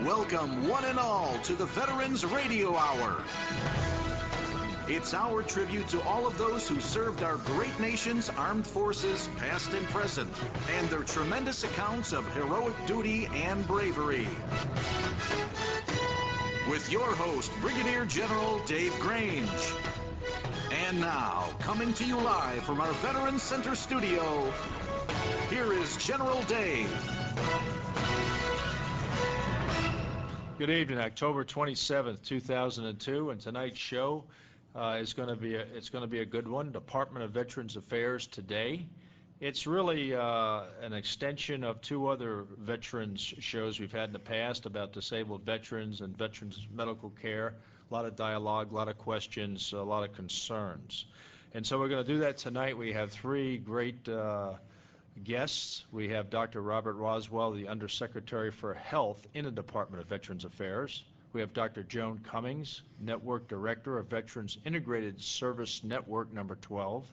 Welcome one and all to the Veterans Radio Hour. It's our tribute to all of those who served our great nation's armed forces, past and present, and their tremendous accounts of heroic duty and bravery. With your host, Brigadier General Dave Grange. And now, coming to you live from our Veterans Center studio, here is General Dave. Good evening, October 27th, 2002, and tonight's show is going to be a good one. Department of Veterans Affairs Today. It's really an extension of two other veterans shows we've had in the past about disabled veterans and veterans medical care. A lot of dialogue, a lot of questions, a lot of concerns. And so we're going to do that tonight. We have three great guests. We have Dr. Robert Roswell, the Undersecretary for Health in the Department of Veterans Affairs. We have Dr. Joan Cummings, Network Director of Veterans Integrated Service Network number 12.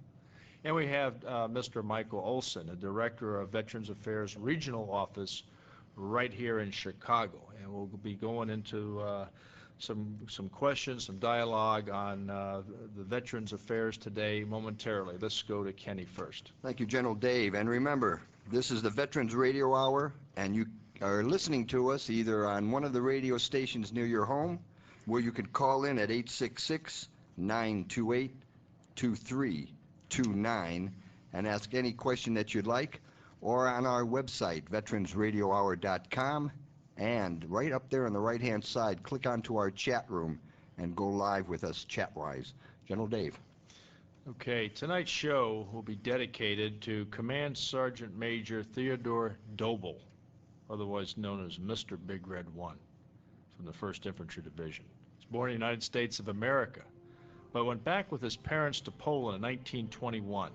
And we have Mr. Michael Olson, the Director of Veterans Affairs Regional Office right here in Chicago. And we'll be going into some questions, some dialogue on the Veterans Affairs Today momentarily. Let's go to Kenny first. Thank you, General Dave. And remember, this is the Veterans Radio Hour, and you are listening to us either on one of the radio stations near your home, where you can call in at 866-928-2329 and ask any question that you'd like, or on our website, veteransradiohour.com. And right up there on the right-hand side, click onto our chat room and go live with us chat-wise. General Dave. Okay, tonight's show will be dedicated to Command Sergeant Major Theodore Doble, otherwise known as Mr. Big Red 1, from the 1st Infantry Division. He was born in the United States of America, but went back with his parents to Poland in 1921.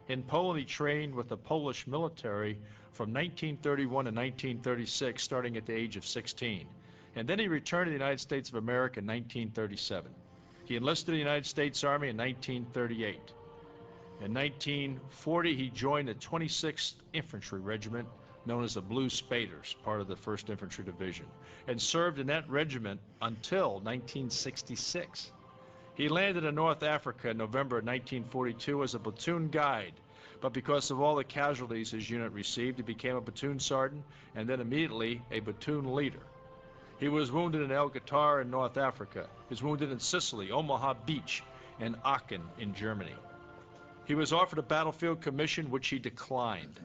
In Poland, he trained with the Polish military from 1931 to 1936, starting at the age of 16. And then he returned to the United States of America in 1937. He enlisted in the United States Army in 1938. In 1940, he joined the 26th Infantry Regiment, known as the Blue Spaders, part of the 1st Infantry Division, and served in that regiment until 1966. He landed in North Africa in November of 1942 as a platoon guide, but because of all the casualties his unit received, he became a platoon sergeant and then immediately a platoon leader. He was wounded in El Qatar in North Africa. He was wounded in Sicily, Omaha Beach, and Aachen in Germany. He was offered a battlefield commission, which he declined.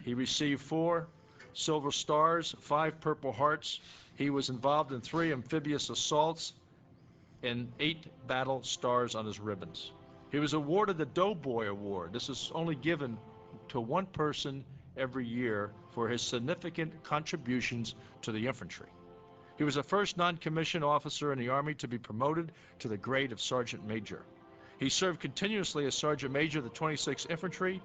He received 4 Silver Stars, 5 Purple Hearts. He was involved in 3 amphibious assaults and 8 battle stars on his ribbons. He was awarded the Doughboy Award. This is only given to one person every year for his significant contributions to the infantry. He was the first non-commissioned officer in the Army to be promoted to the grade of Sergeant Major. He served continuously as Sergeant Major of the 26th Infantry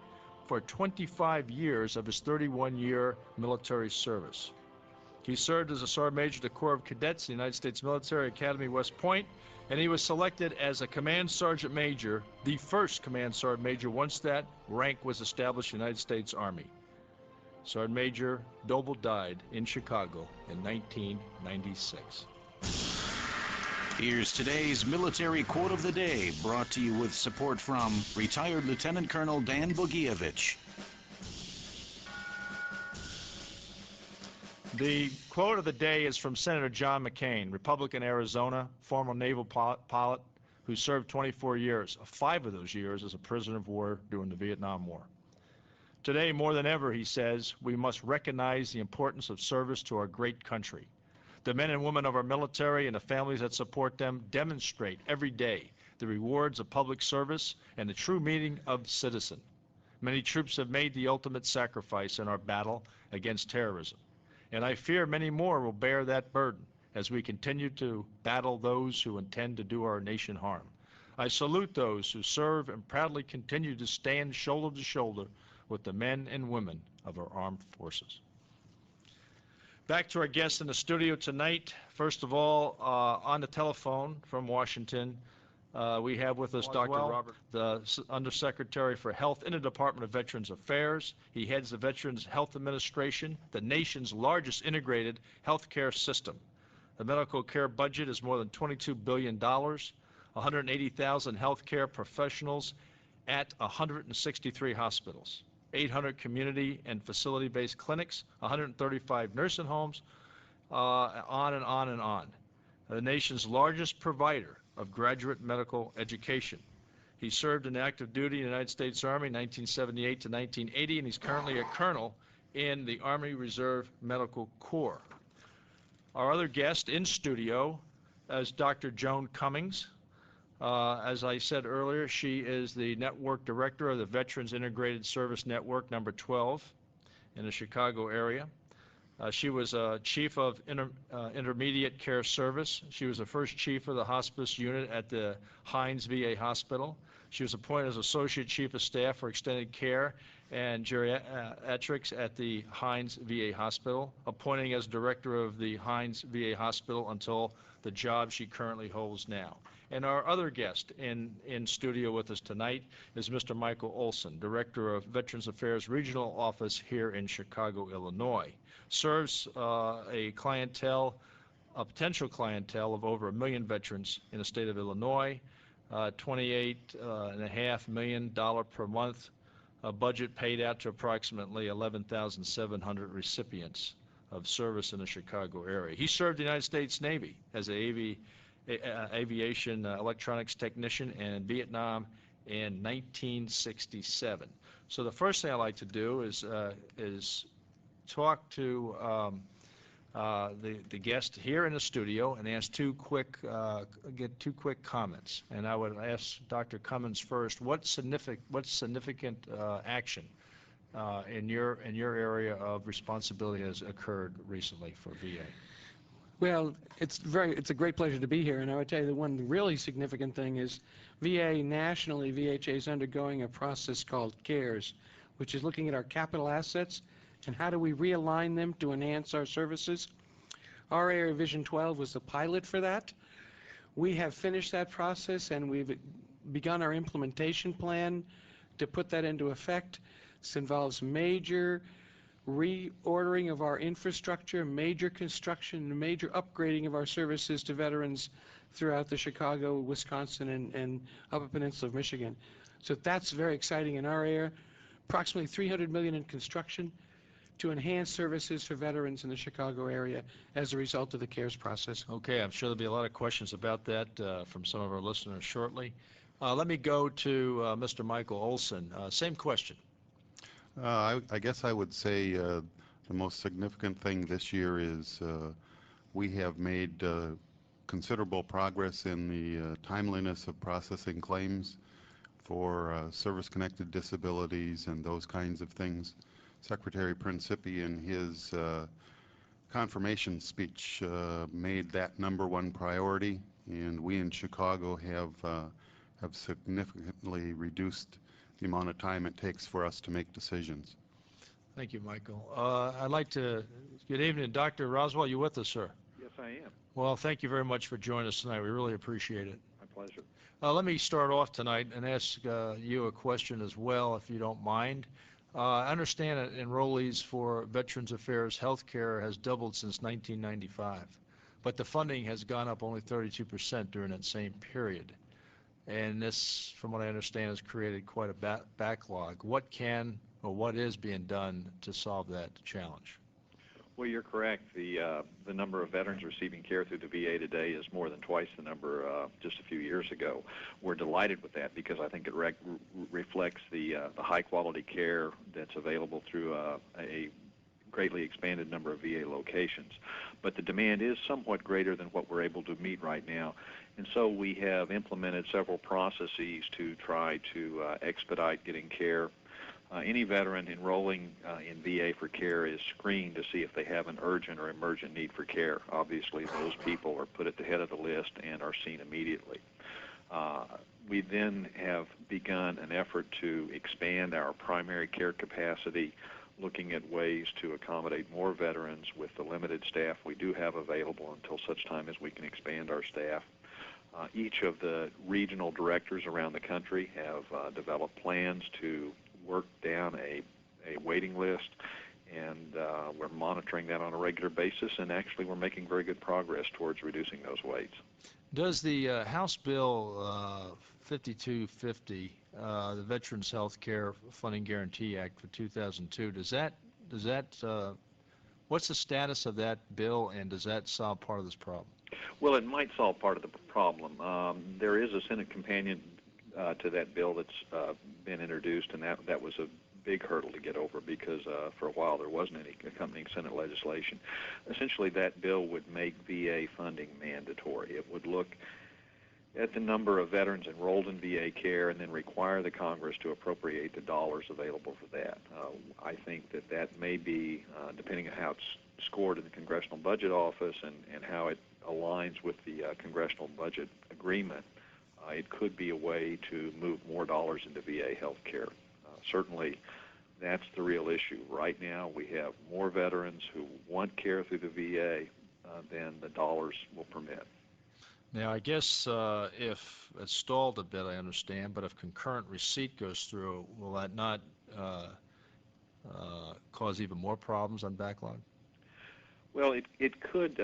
for 25 years of his 31-year military service. He served as a Sergeant Major of the Corps of Cadets, the United States Military Academy, West Point, and he was selected as a Command Sergeant Major, the first Command Sergeant Major once that rank was established in the United States Army. Sergeant Major Doble died in Chicago in 1996. Here's today's military quote of the day, brought to you with support from retired Lieutenant Colonel Dan Bogievich. The quote of the day is from Senator John McCain, Republican, Arizona, former naval pilot who served 24 years, 5 of those years as a prisoner of war during the Vietnam War. Today, more than ever, he says, we must recognize the importance of service to our great country. The men and women of our military and the families that support them demonstrate every day the rewards of public service and the true meaning of citizen. Many troops have made the ultimate sacrifice in our battle against terrorism, and I fear many more will bear that burden as we continue to battle those who intend to do our nation harm. I salute those who serve and proudly continue to stand shoulder to shoulder with the men and women of our armed forces. Back to our guests in the studio tonight. First of all, on the telephone from Washington, We have with us Dr. Robert, the Undersecretary for Health in the Department of Veterans Affairs. He heads the Veterans Health Administration, the nation's largest integrated healthcare system. The medical care budget is more than $22 billion, 180,000 healthcare professionals at 163 hospitals, 800 community and facility-based clinics, 135 nursing homes, on and on and on. The nation's largest provider of graduate medical education. He served in active duty in the United States Army 1978 to 1980, and he's currently a colonel in the Army Reserve Medical Corps. Our other guest in studio is Dr. Joan Cummings. As I said earlier, she is the network director of the Veterans Integrated Service Network number 12 in the Chicago area. She was chief of intermediate care service. She was the first chief of the hospice unit at the Hines VA Hospital. She was appointed as associate chief of staff for extended care and geriatrics at the Hines VA Hospital, appointing as director of the Hines VA Hospital until the job she currently holds now. And our other guest in studio with us tonight is Mr. Michael Olson, Director of Veterans Affairs Regional Office here in Chicago, Illinois. Serves a potential clientele of over 1 million veterans in the state of Illinois, $28.5 million per month budget paid out to approximately 11,700 recipients of service in the Chicago area. He served the United States Navy as an aviation electronics technician in Vietnam in 1967. So the first thing I'd like to do is talk to the guest here in the studio and ask get two quick comments. And I would ask Dr. Cummings first, what significant action in your area of responsibility has occurred recently for VA? Well, it's a great pleasure to be here, and I would tell you the one really significant thing is VA nationally, VHA is undergoing a process called CARES, which is looking at our capital assets and how do we realign them to enhance our services. Our area Vision 12 was the pilot for that. We have finished that process and we've begun our implementation plan to put that into effect. This involves major reordering of our infrastructure, major construction, major upgrading of our services to veterans throughout the Chicago, Wisconsin, and Upper Peninsula of Michigan. So that's very exciting in our area. Approximately $300 million in construction to enhance services for veterans in the Chicago area as a result of the CARES process. Okay, I'm sure there'll be a lot of questions about that from some of our listeners shortly. Let me go to Mr. Michael Olson. Same question. I guess I would say the most significant thing this year is we have made considerable progress in the timeliness of processing claims for service-connected disabilities and those kinds of things. Secretary Principi in his confirmation speech made that #1 priority, and we in Chicago have significantly reduced the amount of time it takes for us to make decisions. Thank you, Michael. I'd like to, good evening, Dr. Roswell, you with us, sir? Yes, I am. Well, thank you very much for joining us tonight. We really appreciate it. My pleasure. Let me start off tonight and ask you a question as well, if you don't mind. I understand that enrollees for Veterans Affairs Healthcare has doubled since 1995, but the funding has gone up only 32% during that same period. And this, from what I understand, has created quite a backlog. What can or what is being done to solve that challenge? Well, you're correct. The number of veterans receiving care through the VA today is more than twice the number just a few years ago. We're delighted with that because I think it reflects the high-quality care that's available through a greatly expanded number of VA locations. But the demand is somewhat greater than what we're able to meet right now. And so we have implemented several processes to try to expedite getting care. Any veteran enrolling in VA for care is screened to see if they have an urgent or emergent need for care. Obviously, those people are put at the head of the list and are seen immediately. We then have begun an effort to expand our primary care capacity, looking at ways to accommodate more veterans with the limited staff we do have available until such time as we can expand our staff. Each of the regional directors around the country have developed plans to work down a waiting list, and we're monitoring that on a regular basis, and actually we're making very good progress towards reducing those waits. Does the House Bill 5250, the Veterans Health Care Funding Guarantee Act for 2002, what's the status of that bill, and does that solve part of this problem? Well, it might solve part of the problem. There is a Senate companion to that bill that's been introduced, and that was a big hurdle to get over because for a while there wasn't any accompanying Senate legislation. Essentially, that bill would make VA funding mandatory. It would look at the number of veterans enrolled in VA care and then require the Congress to appropriate the dollars available for that. I think that may be, depending on how it's scored in the Congressional Budget Office and how it aligns with the Congressional Budget Agreement, it could be a way to move more dollars into VA health care. Certainly, that's the real issue. Right now, we have more veterans who want care through the VA than the dollars will permit. Now, I guess if it's stalled a bit, I understand, but if concurrent receipt goes through, will that not cause even more problems on backlog? Well, it could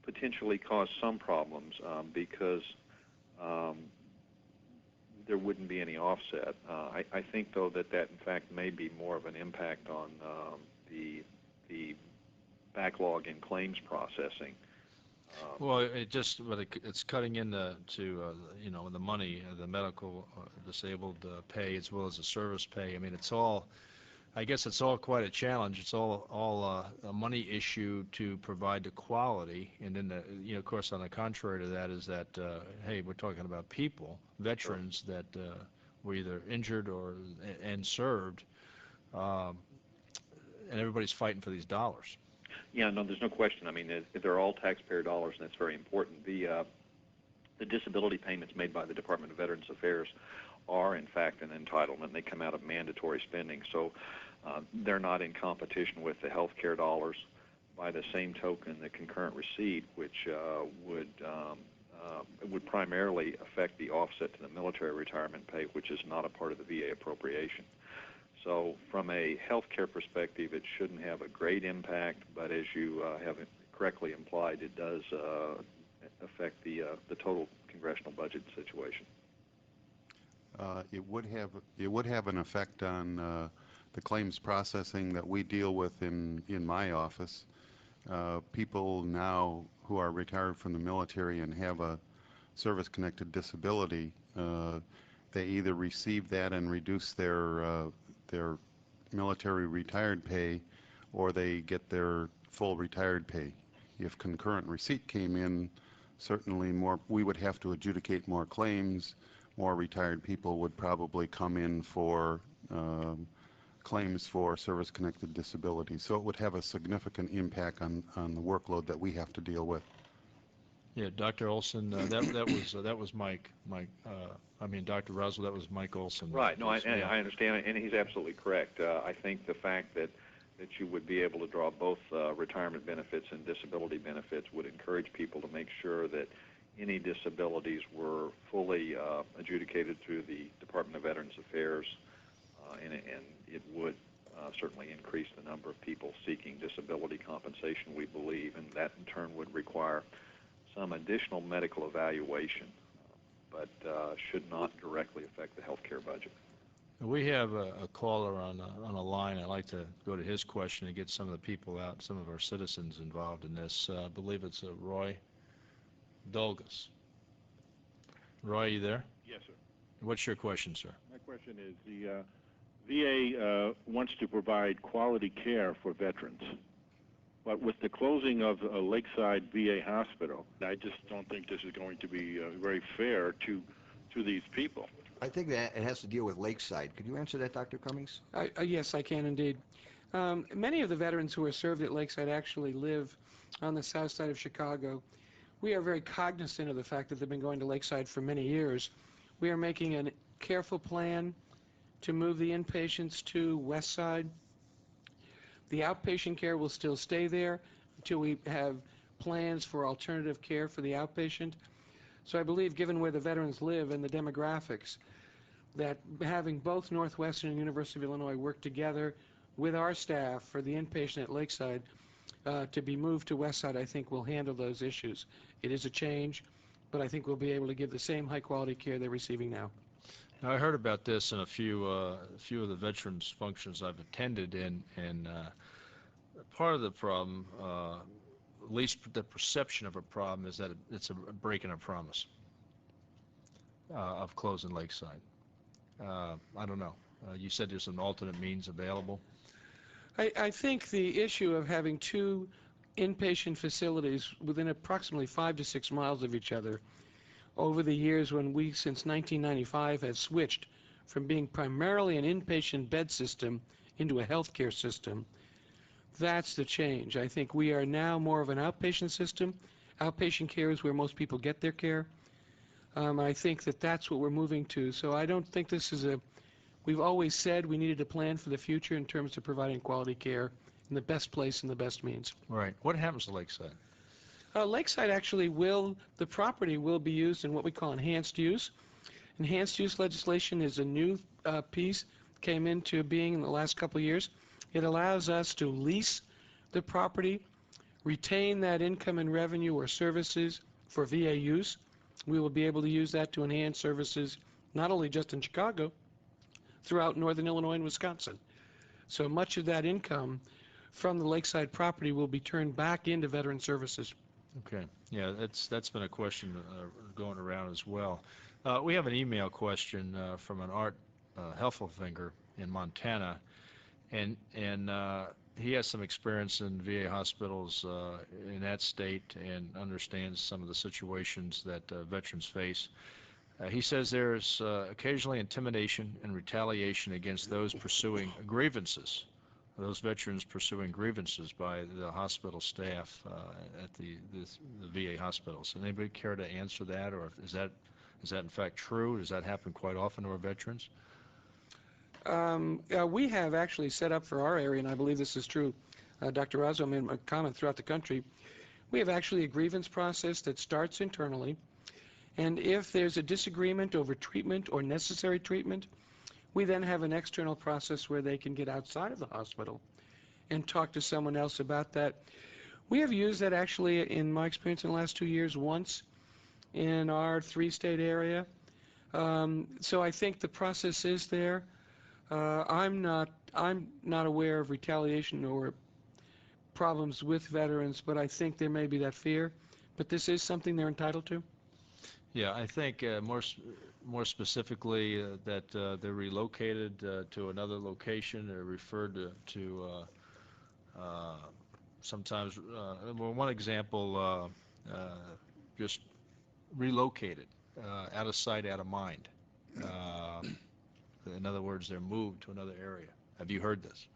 potentially cause some problems because there wouldn't be any offset. I think, though, that in fact may be more of an impact on the backlog in claims processing. Well, it's cutting into the money, the medical disabled pay as well as the service pay. I mean, I guess it's all quite a challenge. It's all a money issue to provide the quality, and then of course, on the contrary to that is that hey, we're talking about people, veterans that were either injured and served, and everybody's fighting for these dollars. Yeah, no, there's no question. I mean, they're all taxpayer dollars, and that's very important. The disability payments made by the Department of Veterans Affairs are, in fact, an entitlement. They come out of mandatory spending, so they're not in competition with the health care dollars. By the same token, the concurrent receipt, which would primarily affect the offset to the military retirement pay, which is not a part of the VA appropriation. So from a health care perspective, it shouldn't have a great impact, but as you have correctly implied, it does affect the total congressional budget situation. It would have an effect on the claims processing that we deal with in my office. People now who are retired from the military and have a service-connected disability, they either receive that and reduce their military retired pay, or they get their full retired pay. If concurrent receipt came in, certainly we would have to adjudicate more claims. More retired people would probably come in for claims for service-connected disability. So it would have a significant impact on the workload that we have to deal with. Yeah, Dr. Olson, that was Mike. Dr. Roswell, that was Mike Olson. Right. No, I understand, and he's absolutely correct. I think the fact that you would be able to draw both retirement benefits and disability benefits would encourage people to make sure that any disabilities were fully adjudicated through the Department of Veterans Affairs, and it would certainly increase the number of people seeking disability compensation, we believe, and that in turn would require some additional medical evaluation, but should not directly affect the health care budget. We have a caller on a line. I'd like to go to his question and get some of the people out, some of our citizens involved in this. I believe it's Roy Dolgus. Roy, are you there? Yes, sir. What's your question, sir? My question is, the VA wants to provide quality care for veterans, but with the closing of a Lakeside VA hospital, I just don't think this is going to be very fair to these people. I think that it has to deal with Lakeside. Could you answer that, Dr. Cummings? Yes, I can indeed. Many of the veterans who are served at Lakeside actually live on the south side of Chicago. We are very cognizant of the fact that they've been going to Lakeside for many years. We are making a careful plan to move the inpatients to West Side. The outpatient care will still stay there until we have plans for alternative care for the outpatient. So I believe, given where the veterans live and the demographics, that having both Northwestern and University of Illinois work together with our staff for the inpatient at Lakeside to be moved to Westside, I think will handle those issues. It is a change, but I think we'll be able to give the same high-quality care they're receiving now. Now, I heard about this in a few of the veterans functions I've attended, and part of the problem, at least the perception of a problem, is that it's a breaking a promise of closing Lakeside. I don't know. You said there's an alternate means available. I think the issue of having two inpatient facilities within approximately 5 to 6 miles of each other over the years when we, since 1995, have switched from being primarily an inpatient bed system into a healthcare system, that's the change. I think we are now more of an outpatient system. Outpatient care is where most people get their care. I think that that's what we're moving to. So I don't think this is we've always said we needed a plan for the future in terms of providing quality care in the best place and the best means. Right. What happens to Lakeside? Lakeside actually the property will be used in what we call enhanced use. Enhanced use legislation is a new piece, came into being in the last couple of years. It allows us to lease the property, retain that income and revenue or services for VA use. We will be able to use that to enhance services not only just in Chicago, throughout northern Illinois and Wisconsin. So much of that income from the Lakeside property will be turned back into veteran services. Okay. Yeah, that's been a question going around as well. We have an email question from an Art Heffelfinger in Montana, and he has some experience in VA hospitals in that state and understands some of the situations that veterans face. He says there's occasionally intimidation and retaliation against those pursuing grievances, those veterans pursuing grievances by the hospital staff at the VA hospitals. Does anybody care to answer that, or is that in fact true? Does that happen quite often to our veterans? We have actually set up for our area, and I believe this is true, Dr. Roswell made a comment throughout the country, we have actually a grievance process that starts internally, and if there's a disagreement over treatment or necessary treatment, we then have an external process where they can get outside of the hospital and talk to someone else about that. We have used that actually, in my experience in the last 2 years, once in our 3-state area. So I think the process is there. I'm not aware of retaliation or problems with veterans, but I think there may be that fear. But this is something they're entitled to. Yeah, I think more specifically that they're relocated to another location. They're referred to sometimes. Well, one example, just relocated, out of sight, out of mind. In other words, they're moved to another area. Have you heard this?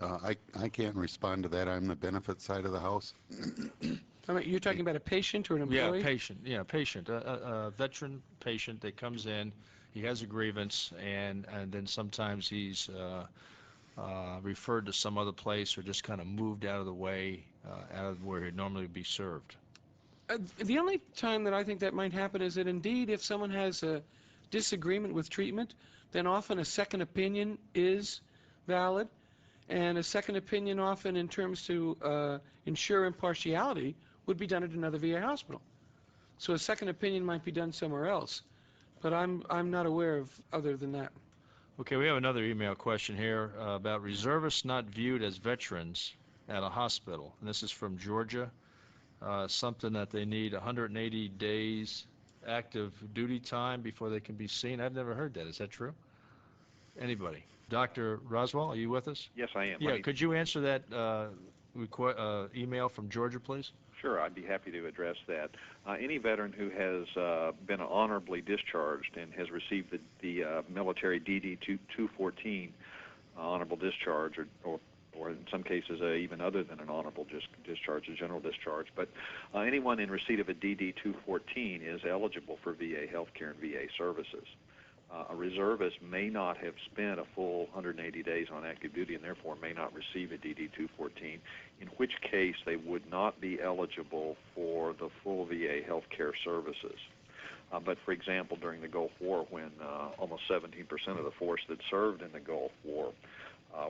I can't respond to that. I'm the benefit side of the house. I mean, you're talking about a patient or an employee? Yeah, patient. A veteran patient that comes in, he has a grievance, and then sometimes he's referred to some other place or just kind of moved out of the way, out of where he'd normally be served. The only time that I think that might happen is that indeed if someone has a disagreement with treatment, then often a second opinion is valid, and a second opinion often in terms to ensure impartiality would be done at another VA hospital. So a second opinion might be done somewhere else, but I'm not aware of other than that. Okay, we have another email question here about reservists not viewed as veterans at a hospital, and this is from Georgia. Something that they need 180 days active duty time before they can be seen. I've never heard that. Is that true? Anybody? Dr. Roswell, are you with us? Yes, I am. Yeah, could you answer that email from Georgia, please? Sure, I'd be happy to address that. Any veteran who has been honorably discharged and has received the military DD-214 honorable discharge, or in some cases even other than an honorable discharge, a general discharge, but anyone in receipt of a DD-214 is eligible for VA health care and VA services. A reservist may not have spent a full 180 days on active duty and therefore may not receive a DD-214, in which case they would not be eligible for the full VA health care services. But, for example, during the Gulf War, when almost 17% of the force that served in the Gulf War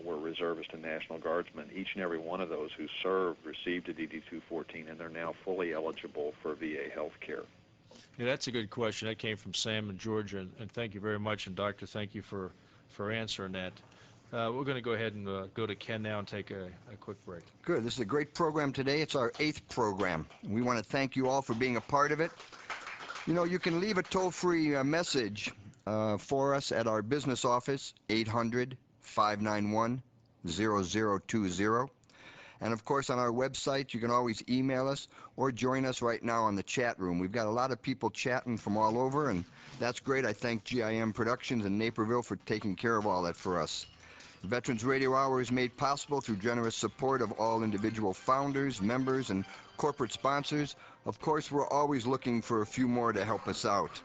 were reservists and National Guardsmen, each and every one of those who served received a DD-214, and they're now fully eligible for VA health care. Yeah, that's a good question. That came from Sam in Georgia, and thank you very much. And, Doctor, thank you for answering that. We're going to go ahead and go to Ken now and take a quick break. Good. This is a great program today. It's our 8th program. We want to thank you all for being a part of it. You know, you can leave a toll-free message for us at our business office, 800-591-0020. And, of course, on our website, you can always email us or join us right now on the chat room. We've got a lot of people chatting from all over, and that's great. I thank GIM Productions in Naperville for taking care of all that for us. The Veterans Radio Hour is made possible through generous support of all individual founders, members, and corporate sponsors. Of course, we're always looking for a few more to help us out.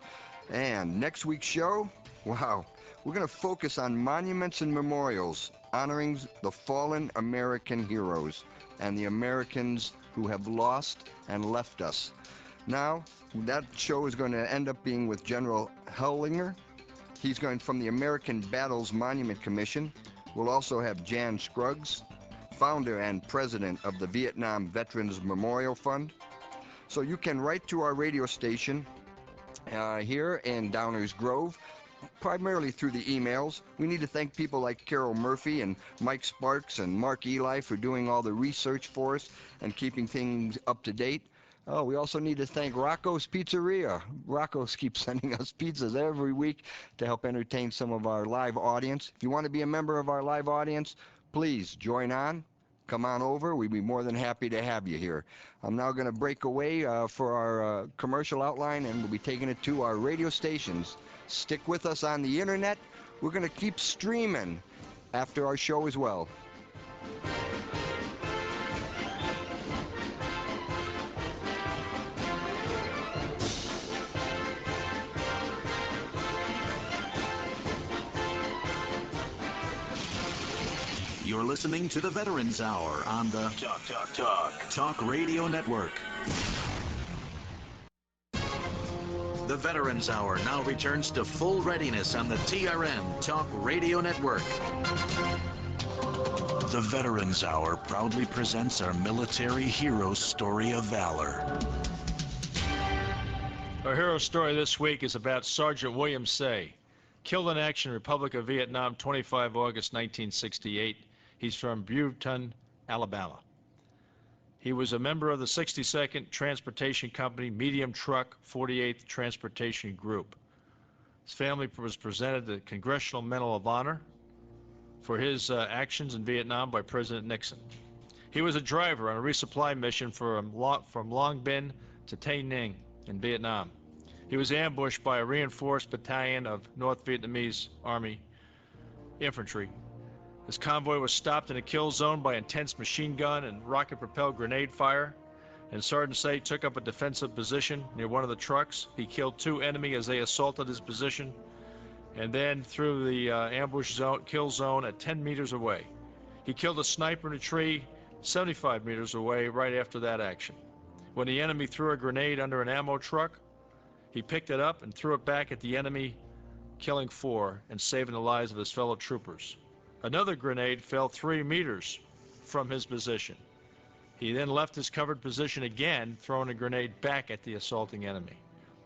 And next week's show, wow, we're going to focus on monuments and memorials honoring the fallen American heroes and the Americans who have lost and left us. Now, that show is going to end up being with General Hellinger. He's going from the American Battles Monument Commission. We'll also have Jan Scruggs, founder and president of the Vietnam Veterans Memorial Fund. So you can write to our radio station here in Downers Grove, primarily through the emails. We need to thank people like Carol Murphy and Mike Sparks and Mark Eli for doing all the research for us and keeping things up to date. Oh, we also need to thank Rocco's Pizzeria. Rocco's keeps sending us pizzas every week to help entertain some of our live audience. If you want to be a member of our live audience, please join on. Come on over. We'd be more than happy to have you here. I'm now going to break away for our commercial outline, and we'll be taking it to our radio stations. Stick with us on the internet. We're going to keep streaming after our show as well. You're listening to the Veterans Hour on the Talk Radio Network. The Veterans Hour now returns to full readiness on the TRN Talk Radio Network. The Veterans Hour proudly presents our military hero story of valor. Our hero story this week is about Sergeant William Say, killed in action in Republic of Vietnam, 25 August 1968. He's from Beuton, Alabama. He was a member of the 62nd Transportation Company Medium Truck 48th Transportation Group. His family was presented the Congressional Medal of Honor for his actions in Vietnam by President Nixon. He was a driver on a resupply mission from Long Binh to Tay Ninh in Vietnam. He was ambushed by a reinforced battalion of North Vietnamese Army infantry. His convoy was stopped in a kill zone by intense machine gun and rocket-propelled grenade fire, and Sergeant Say took up a defensive position near one of the trucks. He killed 2 enemy as they assaulted his position, and then through the ambush zone, kill zone at 10 meters away. He killed a sniper in a tree 75 meters away right after that action. When the enemy threw a grenade under an ammo truck, he picked it up and threw it back at the enemy, killing 4 and saving the lives of his fellow troopers. Another grenade fell 3 meters from his position. He then left his covered position again, throwing a grenade back at the assaulting enemy.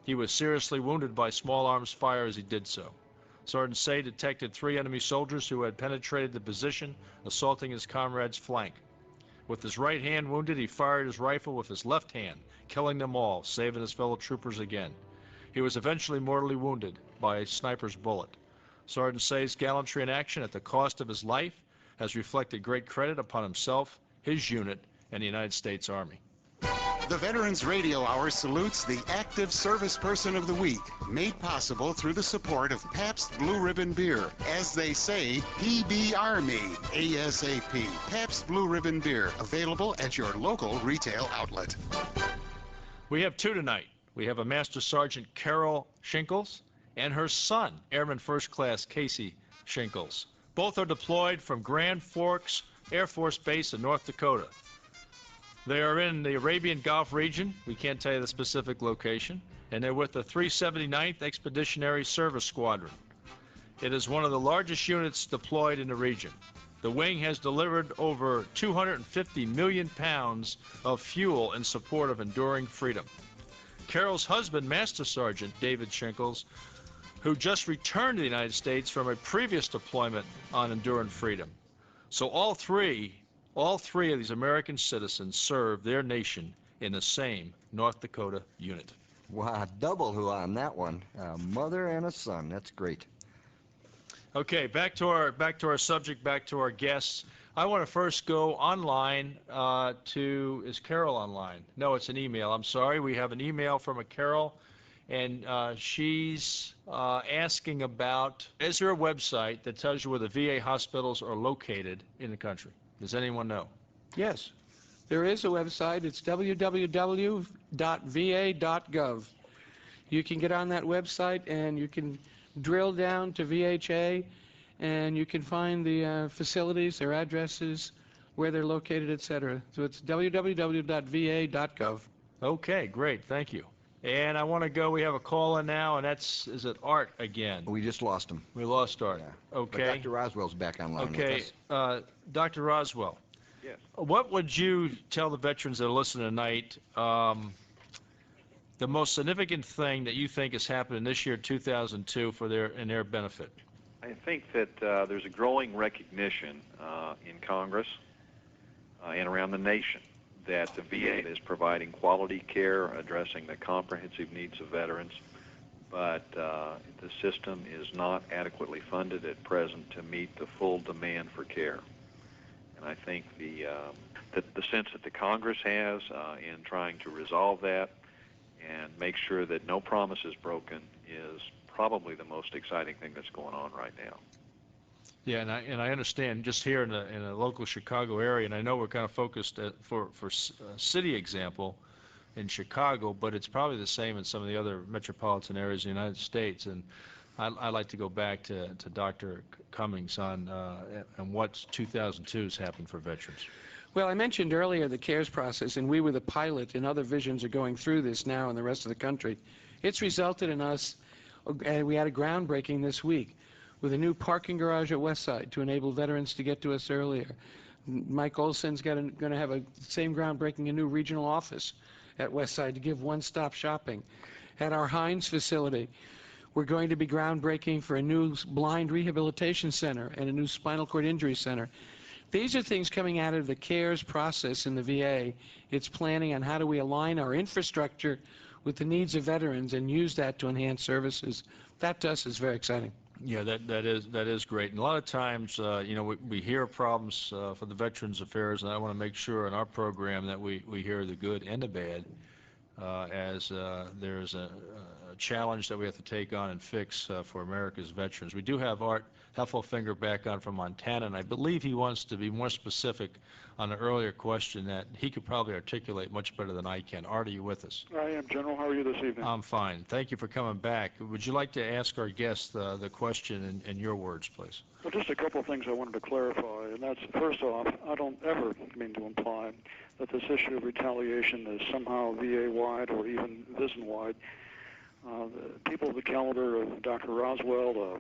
He was seriously wounded by small arms fire as he did so. Sergeant Say detected 3 enemy soldiers who had penetrated the position, assaulting his comrade's flank. With his right hand wounded, he fired his rifle with his left hand, killing them all, saving his fellow troopers again. He was eventually mortally wounded by a sniper's bullet. Sergeant Say's gallantry in action at the cost of his life has reflected great credit upon himself, his unit, and the United States Army. The Veterans Radio Hour salutes the Active Service Person of the Week, made possible through the support of Pabst Blue Ribbon Beer. As they say, PBR me, ASAP. Pabst Blue Ribbon Beer, available at your local retail outlet. We have 2 tonight. We have a Master Sergeant Carol Shinkles and her son, Airman First Class Casey Shinkles. Both are deployed from Grand Forks Air Force Base in North Dakota. They are in the Arabian Gulf region. We can't tell you the specific location. And they're with the 379th Expeditionary Service Squadron. It is one of the largest units deployed in the region. The wing has delivered over 250 million pounds of fuel in support of enduring freedom. Carol's husband, Master Sergeant David Shinkles, who just returned to the United States from a previous deployment on enduring freedom. So all three of these American citizens serve their nation in the same North Dakota unit. Wow, double who on that one. A mother and a son. That's great. Okay, back to our subject, back to our guests. I want to first go online is Carol online? No, it's an email. I'm sorry. We have an email from a Carol, and she's asking about, is there a website that tells you where the VA hospitals are located in the country? Does anyone know? Yes, there is a website. It's www.va.gov. You can get on that website and you can drill down to VHA, and you can find the facilities, their addresses, where they're located, etc. So it's www.va.gov. Okay, great. Thank you. And I want to go, we have a call in now, and is it Art again? We just lost him. We lost Art. Yeah. Okay. But Dr. Roswell's back online Okay. with us. Dr. Roswell. Yes. What would you tell the veterans that are listening tonight, the most significant thing that you think has happened in this year, 2002, in their benefit? I think that there's a growing recognition in Congress and around the nation that the VA is providing quality care, addressing the comprehensive needs of veterans, but the system is not adequately funded at present to meet the full demand for care. And I think the sense that the Congress has in trying to resolve that and make sure that no promise is broken is probably the most exciting thing that's going on right now. Yeah, and I understand just here in a local Chicago area, and I know we're kind of focused for city example in Chicago, but it's probably the same in some of the other metropolitan areas in the United States. And I'd like to go back to Dr. Cummings on what 2002 has happened for veterans. Well, I mentioned earlier the CARES process, and we were the pilot, and other visions are going through this now in the rest of the country. It's resulted in us, we had a groundbreaking this week with a new parking garage at Westside to enable veterans to get to us earlier. Mike Olson's going to have a same groundbreaking, a new regional office at Westside to give one-stop shopping. At our Hines facility, we're going to be groundbreaking for a new blind rehabilitation center and a new spinal cord injury center. These are things coming out of the CARES process in the VA. It's planning on how do we align our infrastructure with the needs of veterans and use that to enhance services. That to us is very exciting. Yeah, that is great. And a lot of times, we hear problems for the Veterans Affairs, and I want to make sure in our program that we hear the good and the bad, as there's a challenge that we have to take on and fix for America's veterans. We do have Art Heffelfinger back on from Montana, and I believe he wants to be more specific on an earlier question that he could probably articulate much better than I can. Art, are you with us? I am, General. How are you this evening? I'm fine. Thank you for coming back. Would you like to ask our guest the question in your words, please? Well, just a couple of things I wanted to clarify, and that's, first off, I don't ever mean to imply that this issue of retaliation is somehow VA-wide or even VISN-wide. People of the caliber of Dr. Roswell, a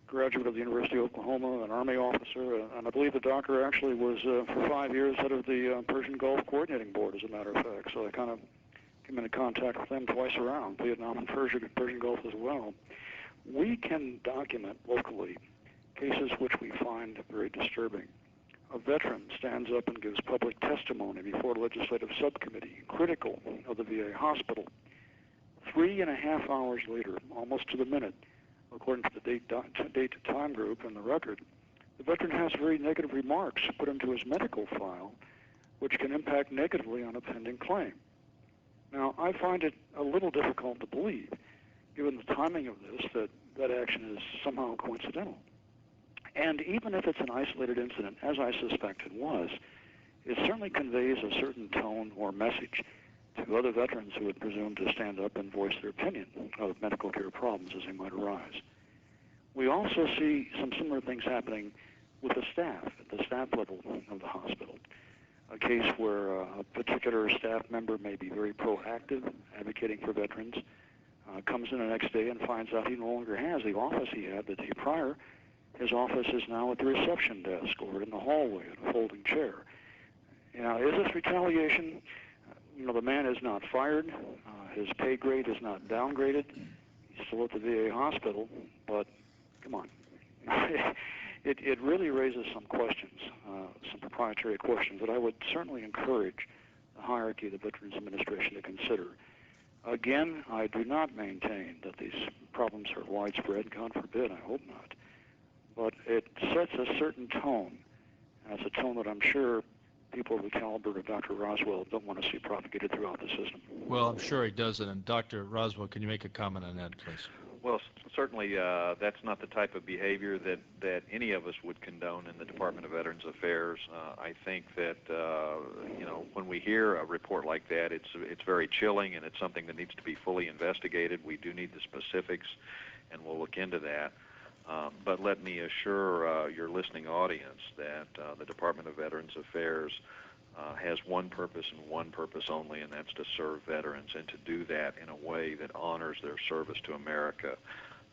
graduate of the University of Oklahoma, an Army officer, and I believe the doctor actually was, for 5 years, head of the Persian Gulf Coordinating Board, as a matter of fact, so I kind of came into contact with them twice around, Vietnam and Persian Gulf as well. We can document locally cases which we find very disturbing. A veteran stands up and gives public testimony before a legislative subcommittee critical of the VA hospital. 3.5 hours later, almost to the minute, according to the date-to-time group and the record, the veteran has very negative remarks put into his medical file, which can impact negatively on a pending claim. Now, I find it a little difficult to believe, given the timing of this, that action is somehow coincidental. And even if it's an isolated incident, as I suspect it was, it certainly conveys a certain tone or message to other veterans who would presume to stand up and voice their opinion of medical care problems as they might arise. We also see some similar things happening with the staff, at the staff level of the hospital. A case where a particular staff member may be very proactive, advocating for veterans, comes in the next day and finds out he no longer has the office he had the day prior. His office is now at the reception desk or in the hallway in a folding chair. Now, is this retaliation? The man is not fired. His pay grade is not downgraded. He's still at the VA hospital, but come on. It really raises some questions, some proprietary questions that I would certainly encourage the hierarchy of the Veterans Administration to consider. Again, I do not maintain that these problems are widespread. God forbid, I hope not. But it sets a certain tone, and it's a tone that I'm sure people of the caliber of Dr. Roswell don't want to see propagated throughout the system. Well, I'm sure he doesn't. And Dr. Roswell, can you make a comment on that, please? Well, certainly that's not the type of behavior that any of us would condone in the Department of Veterans Affairs. I think that when we hear a report like that, it's very chilling, and it's something that needs to be fully investigated. We do need the specifics, and we'll look into that. But let me assure your listening audience that the Department of Veterans Affairs has one purpose and one purpose only, and that's to serve veterans and to do that in a way that honors their service to America.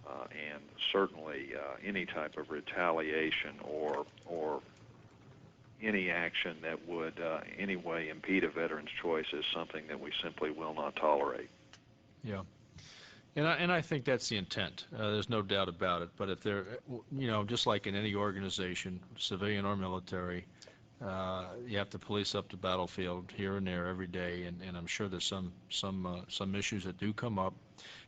And certainly any type of retaliation or any action that would any way impede a veteran's choice is something that we simply will not tolerate. Yeah. And I think that's the intent. There's no doubt about it. But if there, just like in any organization, civilian or military, you have to police up the battlefield here and there every day, and I'm sure there's some issues that do come up,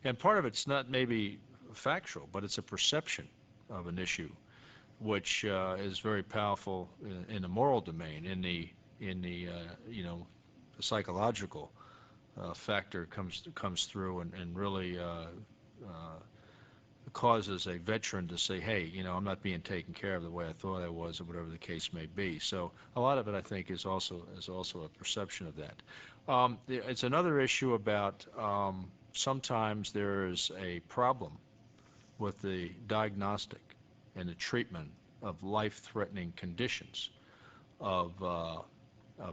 and part of it's not maybe factual, but it's a perception of an issue, which is very powerful in the moral domain. In the psychological factor comes through and really causes a veteran to say, hey, I'm not being taken care of the way I thought I was, or whatever the case may be. So a lot of it, I think, is also a perception of that. It's another issue about sometimes there's a problem with the diagnostic and the treatment of life-threatening conditions of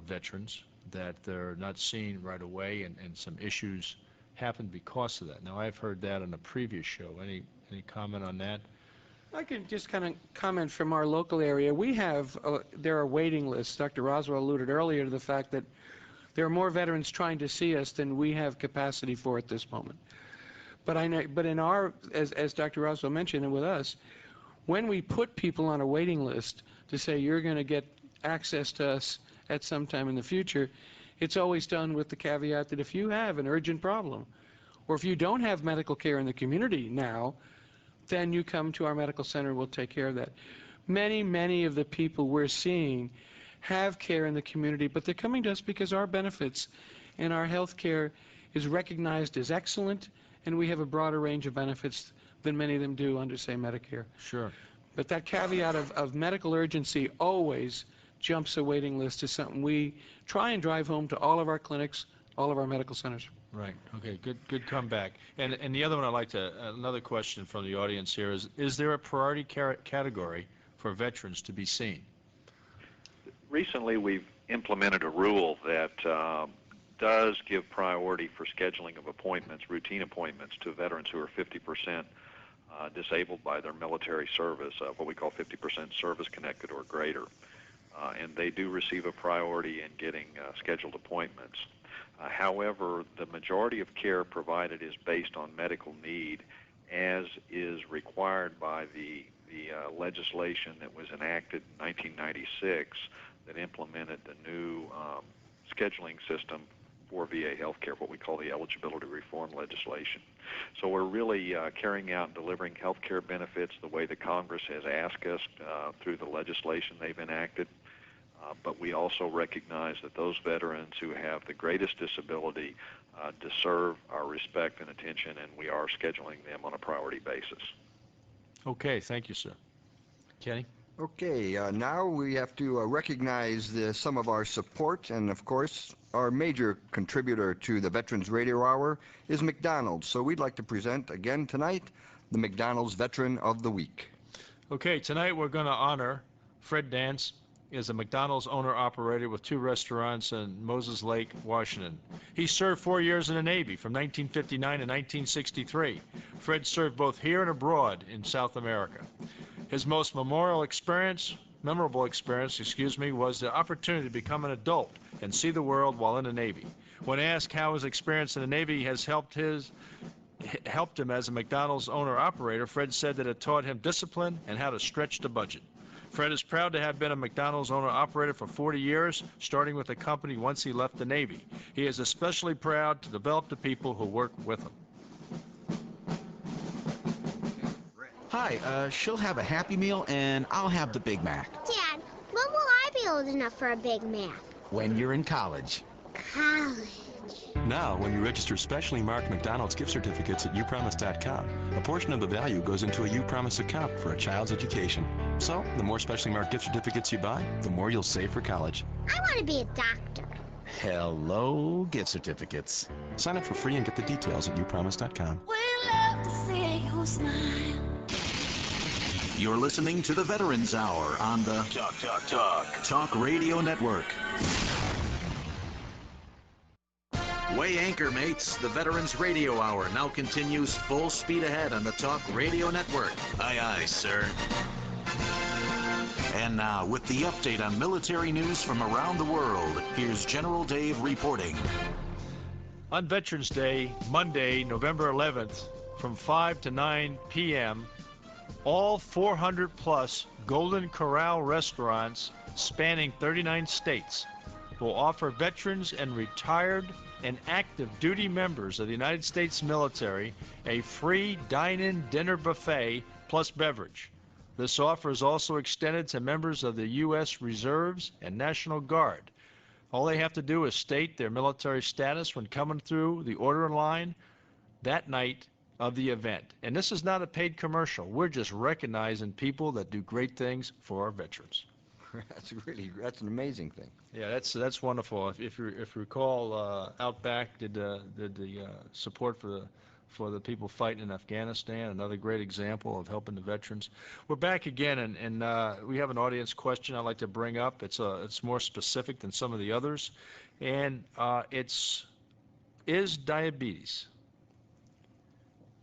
veterans, that they're not seen right away, and some issues happen because of that. Now, I've heard that on a previous show. Any comment on that? I can just kind of comment from our local area. We have, there are waiting lists. Dr. Roswell alluded earlier to the fact that there are more veterans trying to see us than we have capacity for at this moment. But I know, but in our, as Dr. Roswell mentioned, and with us, when we put people on a waiting list to say you're going to get access to us at some time in the future, it's always done with the caveat that if you have an urgent problem, or if you don't have medical care in the community now, then you come to our medical center and we'll take care of that. Many of the people we're seeing have care in the community, but they're coming to us because our benefits and our health care is recognized as excellent, and we have a broader range of benefits than many of them do under, say, Medicare. Sure. But that caveat of medical urgency always jumps a waiting list is something we try and drive home to all of our clinics, all of our medical centers. Right. Okay. Good comeback. And the other one I'd like to, another question from the audience here is there a priority category for veterans to be seen? Recently, we've implemented a rule that does give priority for scheduling of appointments, routine appointments, to veterans who are 50% disabled by their military service, what we call 50% service-connected or greater. And they do receive a priority in getting scheduled appointments. However, the majority of care provided is based on medical need, as is required by the legislation that was enacted in 1996 that implemented the new scheduling system for VA healthcare, what we call the eligibility reform legislation. So we're really carrying out and delivering healthcare benefits the way the Congress has asked us through the legislation they've enacted. But we also recognize that those veterans who have the greatest disability deserve our respect and attention, and we are scheduling them on a priority basis. Okay, thank you, sir. Kenny? Okay, now we have to recognize some of our support, and of course, our major contributor to the Veterans Radio Hour is McDonald's. So we'd like to present again tonight the McDonald's Veteran of the Week. Okay, tonight we're going to honor Fred Dance. Is a McDonald's owner-operator with 2 restaurants in Moses Lake, Washington. He served 4 years in the Navy from 1959 to 1963. Fred served both here and abroad in South America. His most memorable experience, was the opportunity to become an adult and see the world while in the Navy. When asked how his experience in the Navy has helped him as a McDonald's owner-operator, Fred said that it taught him discipline and how to stretch the budget. Fred is proud to have been a McDonald's owner-operator for 40 years, starting with the company once he left the Navy. He is especially proud to develop the people who work with him. Hi, she'll have a Happy Meal, and I'll have the Big Mac. Dad, when will I be old enough for a Big Mac? When you're in college. College. Now, when you register specially marked McDonald's gift certificates at upromise.com, a portion of the value goes into a uPromise account for a child's education. So, the more specially marked gift certificates you buy, the more you'll save for college. I want to be a doctor. Hello, gift certificates. Sign up for free and get the details at upromise.com. We love to see you smile. You're listening to the Veterans Hour on the Talk Radio Network. Weigh anchor, mates. The Veterans Radio Hour now continues full speed ahead on the Talk Radio Network. Aye, aye, sir. And now, with the update on military news from around the world, here's General Dave reporting. On Veterans Day, Monday, November 11th, from 5 to 9 p.m., all 400-plus Golden Corral restaurants spanning 39 states will offer veterans and retired and active duty members of the United States military a free dine-in dinner buffet plus beverage. This offer is also extended to members of the U.S. Reserves and National Guard. All they have to do is state their military status when coming through the order line that night of the event. And this is not a paid commercial. We're just recognizing people that do great things for our veterans. That's an amazing thing. Yeah, that's wonderful. If you recall, Outback did the support for the people fighting in Afghanistan. Another great example of helping the veterans. We're back again, and we have an audience question I'd like to bring up. It's more specific than some of the others, and is diabetes.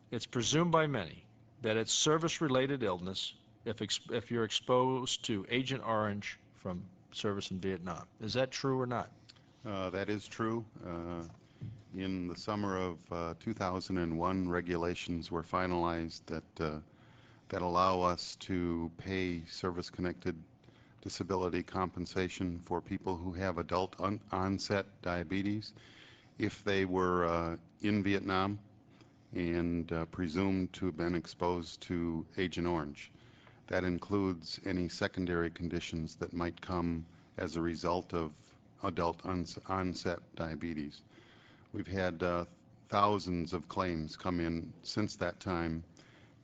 It's presumed by many that it's service-related illness if you're exposed to Agent Orange from service in Vietnam. Is that true or not? That is true. In the summer of 2001, regulations were finalized that allow us to pay service-connected disability compensation for people who have adult onset diabetes if they were in Vietnam and presumed to have been exposed to Agent Orange. That includes any secondary conditions that might come as a result of adult onset diabetes. We've had thousands of claims come in since that time,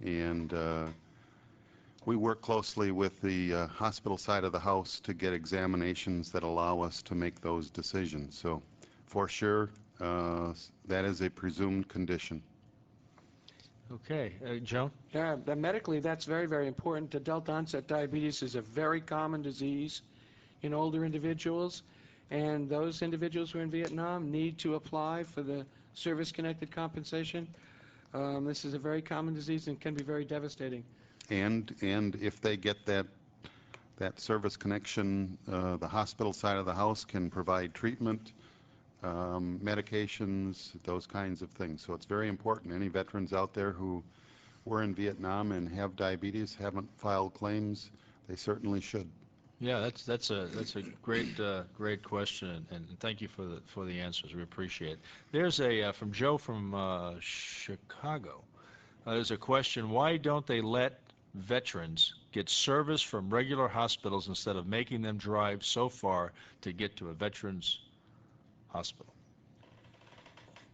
and we work closely with the hospital side of the house to get examinations that allow us to make those decisions. So for sure, that is a presumed condition. Okay, Joan? Yeah, medically, that's very, very important. Adult onset diabetes is a very common disease in older individuals, and those individuals who are in Vietnam need to apply for the service-connected compensation. This is a very common disease and can be very devastating. And if they get that service connection, the hospital side of the house can provide treatment, medications, those kinds of things. So it's very important. Any veterans out there who were in Vietnam and have diabetes, haven't filed claims, they certainly should. Yeah, that's a great question, and thank you for the answers. We appreciate it. There's a from Joe from Chicago. There's a question: why don't they let veterans get service from regular hospitals instead of making them drive so far to get to a veterans hospital?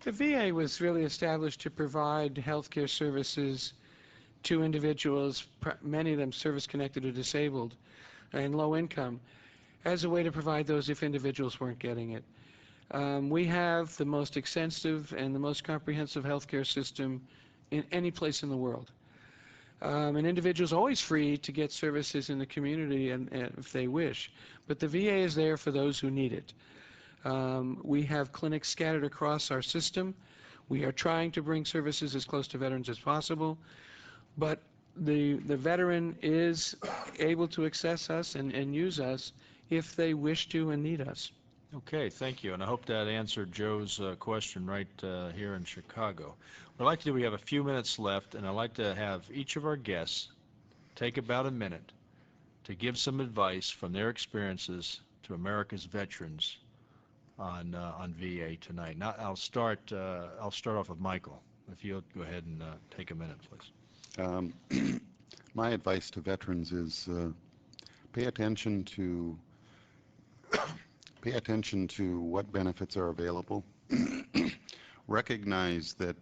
The VA was really established to provide health care services to individuals, many of them service-connected or disabled and low income, as a way to provide those if individuals weren't getting it. We have the most extensive and the most comprehensive healthcare system in any place in the world. An individual is always free to get services in the community and if they wish, but the VA is there for those who need it. We have clinics scattered across our system. We are trying to bring services as close to veterans as possible, but the veteran is able to access us and use us if they wish to and need us. Okay, thank you, and I hope that answered Joe's question right here in Chicago. What I'd like to do, we have a few minutes left, and I'd like to have each of our guests take about a minute to give some advice from their experiences to America's veterans on VA tonight. Now, I'll start off with Michael. If you'll go ahead and take a minute, please. My advice to veterans is pay attention to what benefits are available. Recognize that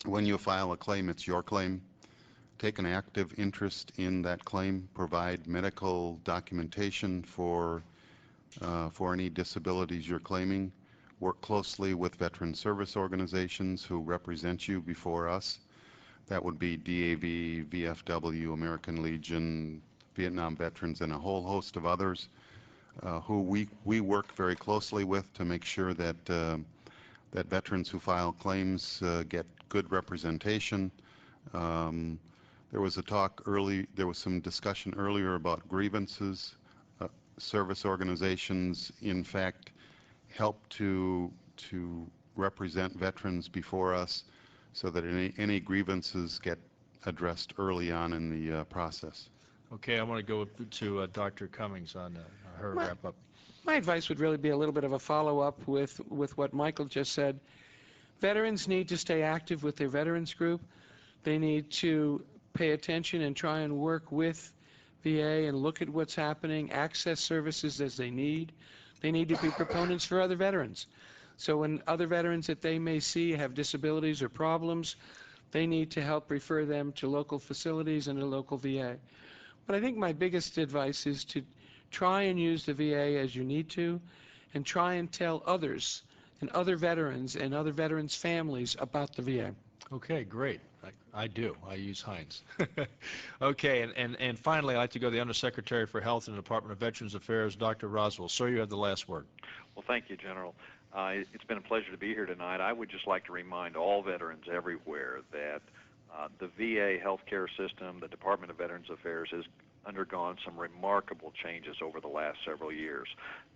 when you file a claim, it's your claim. Take an active interest in that claim. Provide medical documentation for any disabilities you're claiming. Work closely with veteran service organizations who represent you before us. That would be DAV, VFW, American Legion, Vietnam Veterans, and a whole host of others who we work very closely with to make sure that that veterans who file claims get good representation. There was some discussion earlier about grievances. Service organizations, in fact, help to represent veterans before us so that any grievances get addressed early on in the process. Okay, I want to go to Dr. Cummings on her wrap-up. My advice would really be a little bit of a follow-up with what Michael just said. Veterans need to stay active with their veterans group. They need to pay attention and try and work with VA and look at what's happening, access services as they need. They need to be proponents for other veterans. So when other veterans that they may see have disabilities or problems, they need to help refer them to local facilities and a local VA. But I think my biggest advice is to try and use the VA as you need to, and try and tell others and other veterans' families about the VA. Okay, great. I do. I use Heinz. Okay, and finally, I'd like to go to the Undersecretary for Health in the Department of Veterans Affairs, Dr. Roswell. Sir, you have the last word. Well, thank you, General. It's been a pleasure to be here tonight. I would just like to remind all veterans everywhere that the VA healthcare system, the Department of Veterans Affairs, has undergone some remarkable changes over the last several years.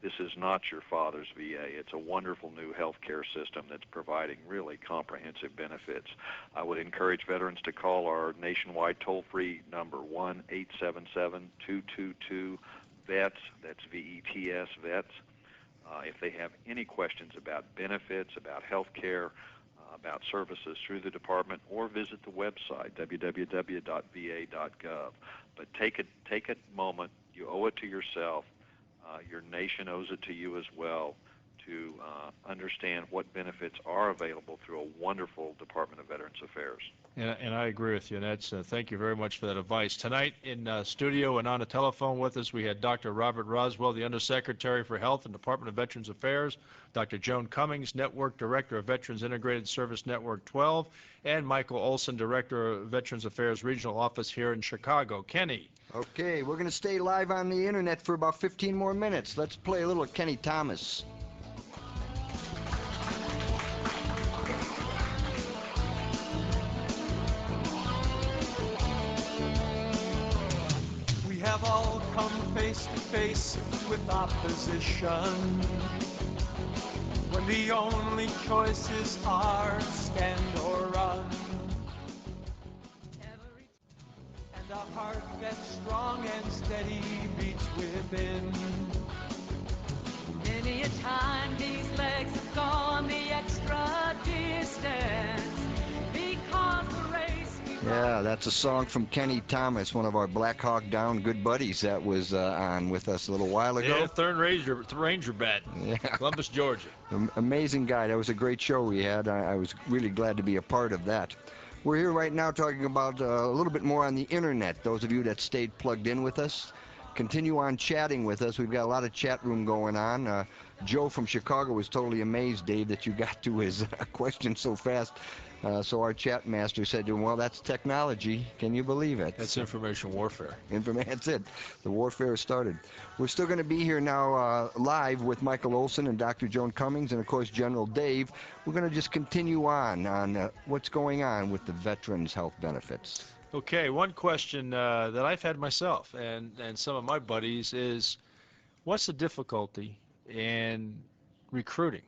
This is not your father's VA. It's a wonderful new healthcare system that's providing really comprehensive benefits. I would encourage veterans to call our nationwide toll-free number, 1-877-222-VETS. That's VETS, VETS. If they have any questions about benefits, about healthcare, about services through the department, or visit the website, www.va.gov. But take a moment. You owe it to yourself. Your nation owes it to you as well to understand what benefits are available through a wonderful Department of Veterans Affairs. And I agree with you, and that's thank you very much for that advice. Tonight in studio and on the telephone with us, we had Dr. Robert Roswell, the Undersecretary for Health and Department of Veterans Affairs, Dr. Joan Cummings, Network Director of Veterans Integrated Service Network 12, and Michael Olson, Director of Veterans Affairs Regional Office here in Chicago. Kenny. Okay, we're going to stay live on the internet for about 15 more minutes. Let's play a little Kenny Thomas. We have all come face to face with opposition, when the only choices are stand or run. And our heart that's strong and steady beats within. Many a time these legs have gone the extra distance, because the race we Yeah, that's a song from Kenny Thomas, one of our Black Hawk Down good buddies that was on with us a little while ago. Yeah, Third Ranger Bat, yeah. Columbus, Georgia. Amazing guy. That was a great show we had. I was really glad to be a part of that. We're here right now talking about a little bit more on the internet. Those of you that stayed plugged in with us, continue on chatting with us. We've got a lot of chat room going on. Joe from Chicago was totally amazed, Dave, that you got to his question so fast. So our chat master said to him, well, that's technology. Can you believe it? That's information warfare. That's it. The warfare started. We're still going to be here now live with Michael Olson and Dr. Joan Cummings and, of course, General Dave. We're going to just continue on what's going on with the veterans' health benefits. Okay, one question that I've had myself and some of my buddies is, what's the difficulty in recruiting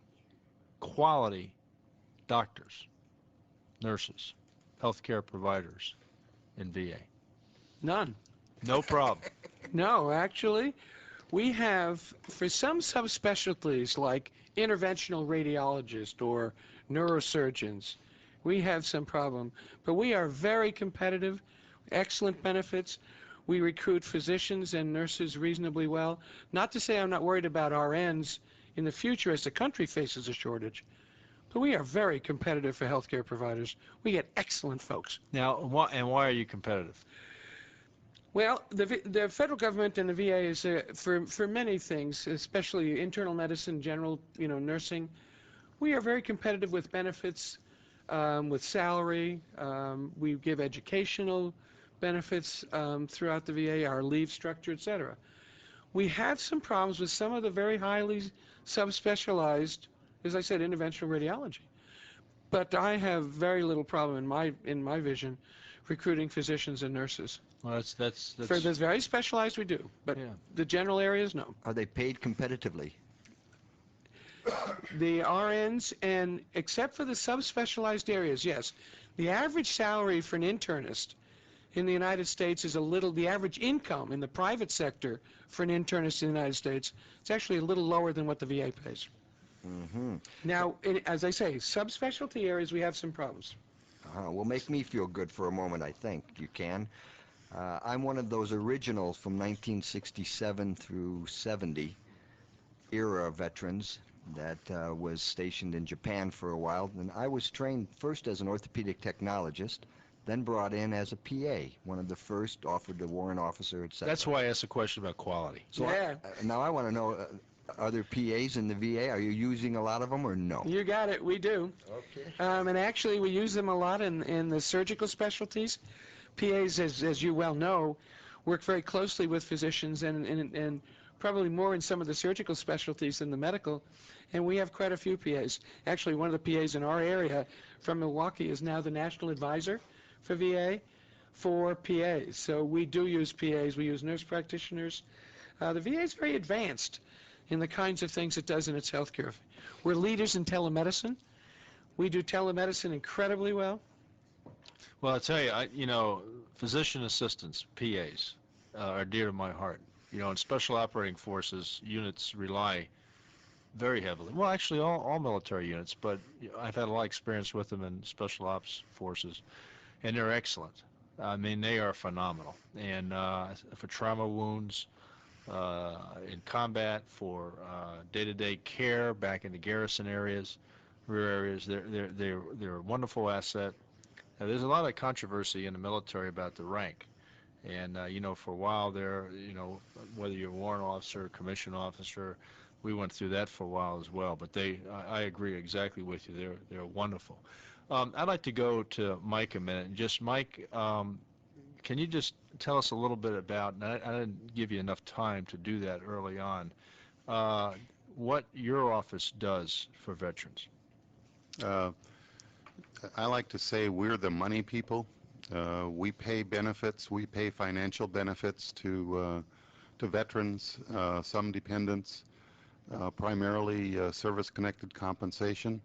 quality doctors, nurses, healthcare providers in VA? None. No problem. No, actually, we have, for some subspecialties like interventional radiologists or neurosurgeons, we have some problem. But we are very competitive, excellent benefits. We recruit physicians and nurses reasonably well. Not to say I'm not worried about RNs in the future as the country faces a shortage. But we are very competitive for healthcare providers. We get excellent folks. Now, why are you competitive? Well, the federal government and the VA is for many things, especially internal medicine, general, nursing. We are very competitive with benefits, with salary. We give educational benefits throughout the VA, our leave structure, etc. We have some problems with some of the very highly subspecialized, as I said, interventional radiology. But I have very little problem in my vision recruiting physicians and nurses. Well, that's For the very specialized, we do, but the general areas, no. Are they paid competitively? The RNs, and except for the subspecialized areas, yes. The average salary for an internist in the United States is the average income in the private sector for an internist in the United States, it's actually a little lower than what the VA pays. Mm-hmm. Now, as I say, subspecialty areas, we have some problems. Will make me feel good for a moment, I think. You can. I'm one of those originals from 1967 through 70 era veterans that was stationed in Japan for a while. And I was trained first as an orthopedic technologist, then brought in as a PA, one of the first, offered to warrant officer, etc. That's why I asked a question about quality. So now I want to know, are there PAs in the VA? Are you using a lot of them or no? You got it, we do. Okay. And actually we use them a lot in the surgical specialties. PAs, as you well know, work very closely with physicians and probably more in some of the surgical specialties than the medical. And we have quite a few PAs. Actually, one of the PAs in our area from Milwaukee is now the national advisor for VA for PAs. So we do use PAs. We use nurse practitioners. The VA is very advanced in the kinds of things it does in its healthcare. We're leaders in telemedicine. We do telemedicine incredibly well. Well, I tell you, physician assistants, PAs, are dear to my heart. In special operating forces, units rely very heavily. Well, actually, all military units, but I've had a lot of experience with them in special ops forces, and they're excellent. I mean, they are phenomenal. And for trauma wounds, in combat, for day-to-day care back in the garrison areas, rear areas, they're a wonderful asset. Now, there's a lot of controversy in the military about the rank. And, for a while there, whether you're a warrant officer, commissioned officer, we went through that for a while as well. But I agree exactly with you. They're wonderful. I'd like to go to Mike a minute. Just, Mike, can you just tell us a little bit about, and I didn't give you enough time to do that early on, what your office does for veterans? I like to say we're the money people. We pay benefits. We pay financial benefits to veterans, some dependents, primarily service-connected compensation.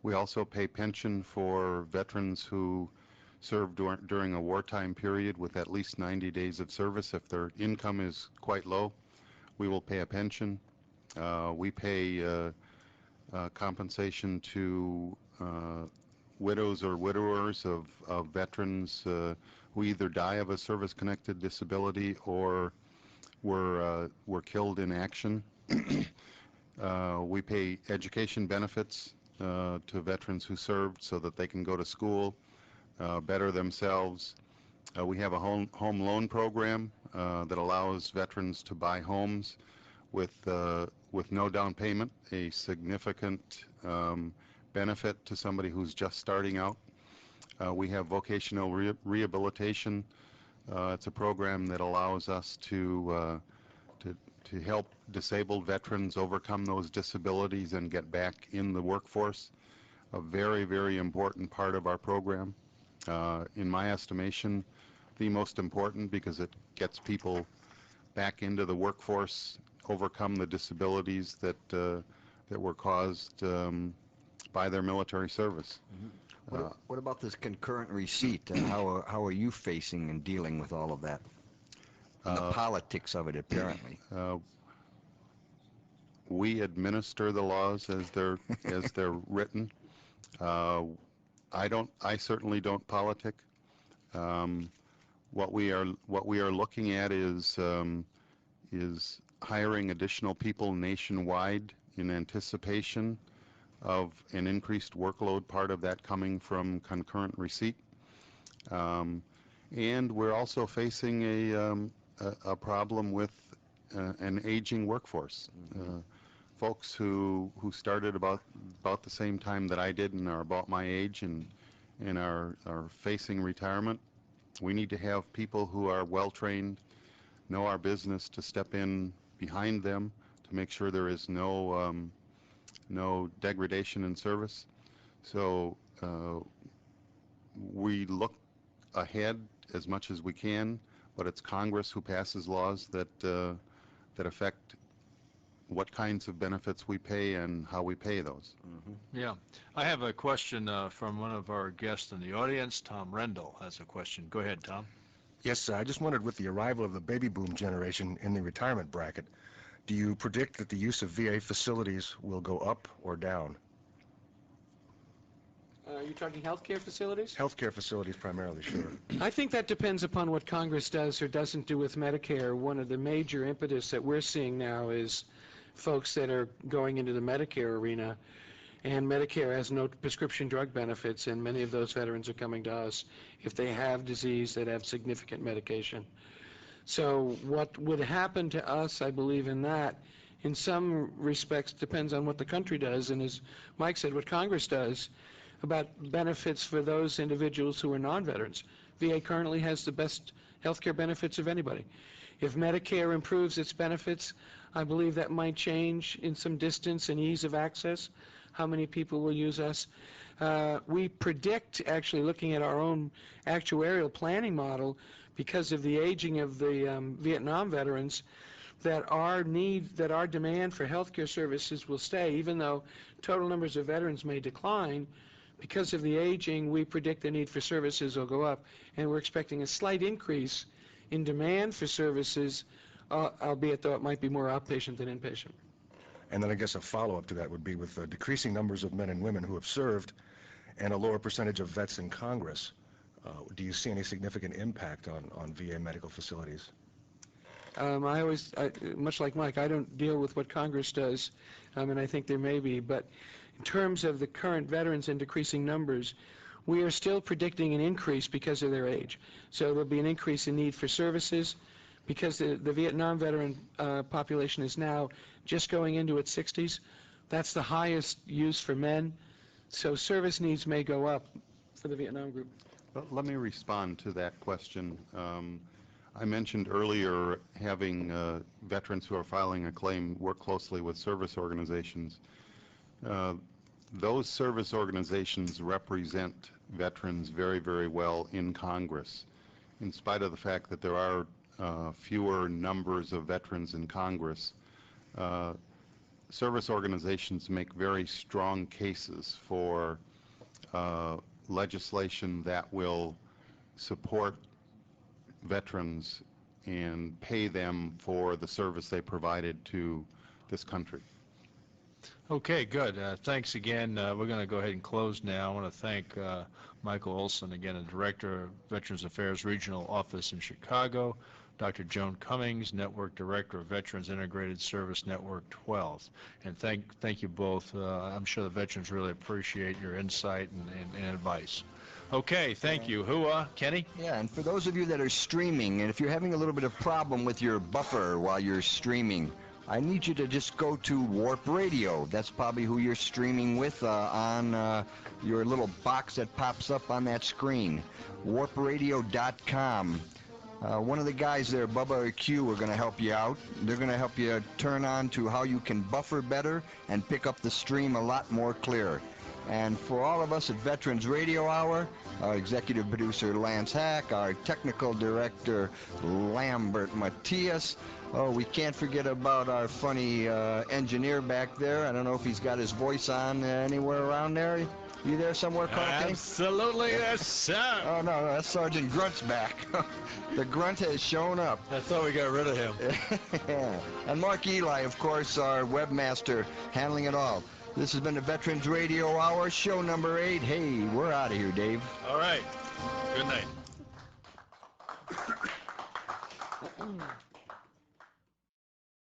We also pay pension for veterans who served during a wartime period with at least 90 days of service. If their income is quite low, we will pay a pension. We pay compensation to widows or widowers of veterans who either die of a service-connected disability or were killed in action. We pay education benefits to veterans who served so that they can go to school better themselves. We have a home loan program that allows veterans to buy homes with no down payment, a significant benefit to somebody who's just starting out. We have vocational rehabilitation. It's a program that allows us to help disabled veterans overcome those disabilities and get back in the workforce. A very, very important part of our program. In my estimation, the most important, because it gets people back into the workforce, overcome the disabilities that were caused by their military service. What about this concurrent receipt? How are you facing and dealing with all of that? And the politics of it, apparently. We administer the laws as they're written. I certainly don't politic. What we are looking at is hiring additional people nationwide in anticipation of an increased workload, part of that coming from concurrent receipt. And we're also facing a problem with an aging workforce. Folks who started about the same time that I did and are about my age and are facing retirement. We need to have people who are well-trained, know our business, to step in behind them to make sure there is no degradation in service. So we look ahead as much as we can, but it's Congress who passes laws that affect what kinds of benefits we pay and how we pay those. Yeah. I have a question from one of our guests in the audience. Tom Rendell has a question. Go ahead, Tom. Yes, I just wondered, with the arrival of the baby boom generation in the retirement bracket, do you predict that the use of VA facilities will go up or down? Are you talking healthcare facilities? Healthcare facilities primarily, sure. I think that depends upon what Congress does or doesn't do with Medicare. One of the major impetus that we're seeing now is folks that are going into the Medicare arena, and Medicare has no prescription drug benefits, and many of those veterans are coming to us if they have disease that have significant medication. So what would happen to us, I believe in that, in some respects depends on what the country does, and as Mike said, what Congress does about benefits for those individuals who are non-veterans. VA currently has the best health care benefits of anybody. If Medicare improves its benefits, I believe that might change in some distance and ease of access, how many people will use us. We predict, actually looking at our own actuarial planning model, because of the aging of the Vietnam veterans, that our demand for healthcare services will stay, even though total numbers of veterans may decline. Because of the aging, we predict the need for services will go up, and we're expecting a slight increase in demand for services, albeit though it might be more outpatient than inpatient. And then I guess a follow-up to that would be, with decreasing numbers of men and women who have served and a lower percentage of vets in Congress, do you see any significant impact on VA medical facilities? Much like Mike, I don't deal with what Congress does, and I think there may be, but in terms of the current veterans and decreasing numbers, we are still predicting an increase because of their age. So there'll be an increase in need for services, because the Vietnam veteran population is now just going into its 60s. That's the highest use for men. So service needs may go up for the Vietnam group. Well, let me respond to that question. I mentioned earlier having veterans who are filing a claim work closely with service organizations. Those service organizations represent veterans very, very well in Congress. In spite of the fact that there are fewer numbers of veterans in Congress, service organizations make very strong cases for legislation that will support veterans and pay them for the service they provided to this country. Okay, good. Thanks again. We're going to go ahead and close now. I want to thank Michael Olson, again, the Director of Veterans Affairs Regional Office in Chicago, Dr. Joan Cummings, Network Director of Veterans Integrated Service Network 12. And thank you both. I'm sure the veterans really appreciate your insight and advice. Okay, thank you. Kenny? Yeah, and for those of you that are streaming, and if you're having a little bit of problem with your buffer while you're streaming, I need you to just go to Warp Radio. That's probably who you're streaming with on your little box that pops up on that screen. warpradio.com. One of the guys there, Bubba or Q, are going to help you out. They're going to help you turn on to how you can buffer better and pick up the stream a lot more clear. And for all of us at Veterans Radio Hour, our executive producer Lance Hack, our technical director Lambert Matias, oh, we can't forget about our funny engineer back there. I don't know if he's got his voice on anywhere around there. You there somewhere, Carl? Absolutely, yes, sir. Oh, no, that's Sergeant Grunt's back. The Grunt has shown up. I thought we got rid of him. Yeah. And Mark Eli, of course, our webmaster, handling it all. This has been the Veterans Radio Hour, show number 8. Hey, we're out of here, Dave. All right. Good night.